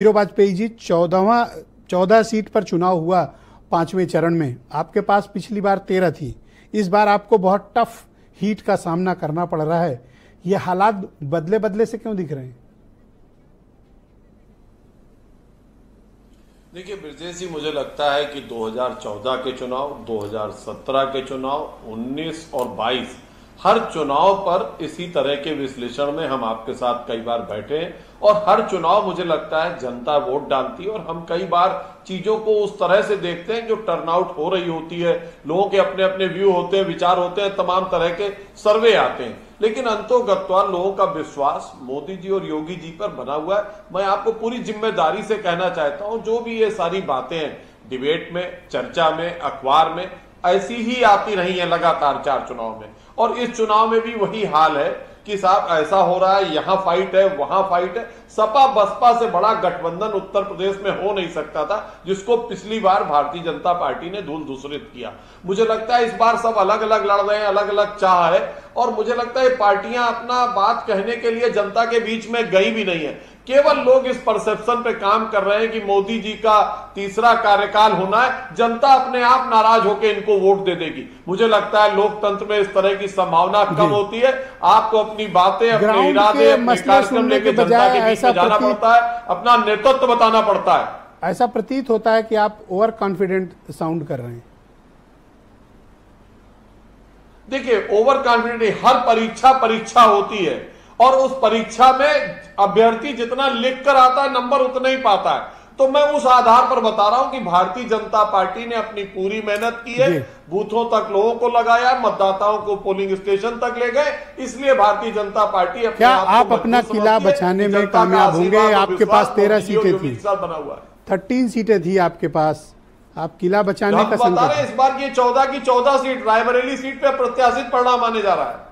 Vajpayee ji 14 seat पर चुनाव हुआ 5वें चरण में। आपके पास पिछली बार 13 थी। इस बार आपको बहुत टफ हीट का सामना करना पड़ रहा है। ये हालात बदले बदले से क्यों दिख रहे हैं? देखिए ब्रजेश जी, मुझे लगता है कि 2014 के चुनाव, 2017 के चुनाव, 19 और 22 हर चुनाव पर इसी तरह के विश्लेषण में हम आपके साथ कई बार बैठे हैं और हर चुनाव मुझे लगता है जनता वोट डालती है और हम कई बार चीजों को उस तरह से देखते हैं जो टर्नआउट हो रही होती है। लोगों के अपने अपने व्यू होते हैं, विचार होते हैं, तमाम तरह के सर्वे आते हैं, लेकिन अंतोगत्वा लोगों का विश्वास मोदी जी और योगी जी पर बना हुआ है। मैं आपको पूरी जिम्मेदारी से कहना चाहता हूं, जो भी ये सारी बातें हैं डिबेट में, चर्चा में, अखबार में ऐसी ही आती रही है लगातार 4 चुनाव में, और इस चुनाव में भी वही हाल है कि साहब ऐसा हो रहा है, यहां फाइट है, वहां फाइट है। सपा बसपा से बड़ा गठबंधन उत्तर प्रदेश में हो नहीं सकता था, जिसको पिछली बार भारतीय जनता पार्टी ने धूल दूसरित किया। मुझे लगता है इस बार सब अलग अलग लड़ रहे हैं, अलग अलग चाह है, और मुझे लगता है पार्टियां अपना बात कहने के लिए जनता के बीच में गई भी नहीं है। केवल लोग इस परसेप्शन पे काम कर रहे हैं कि मोदी जी का तीसरा कार्यकाल होना है, जनता अपने आप नाराज होकर इनको वोट दे देगी। मुझे लगता है लोकतंत्र में इस तरह की संभावना कम होती है। आपको अपनी बातें, अपने इरादे, अपने कार्यक्रम लेकर जनता के बीच में जाना पड़ता है, अपना नेतृत्व बताना पड़ता है। ऐसा प्रतीत होता है कि आप ओवर कॉन्फिडेंट साउंड कर रहे हैं। देखिए, ओवर कॉन्फिडेंट हर परीक्षा होती है और उस परीक्षा में अभ्यर्थी जितना लिख कर आता है नंबर उतना ही पाता है। तो मैं उस आधार पर बता रहा हूं कि भारतीय जनता पार्टी ने अपनी पूरी मेहनत की है, बूथों तक लोगों को लगाया, मतदाताओं को पोलिंग स्टेशन तक ले गए, इसलिए भारतीय जनता पार्टी अपने क्या आप अपना किला बचाने में कामयाब होंगे? आपके पास 13 सीटें थी, 13 सीटें थी आपके पास, आप किला बचाने का बता रहे हैं। इस बार की 14 की 14 सीट रायबरेली सीट पे प्रत्याशित परिणाम आने जा रहा है।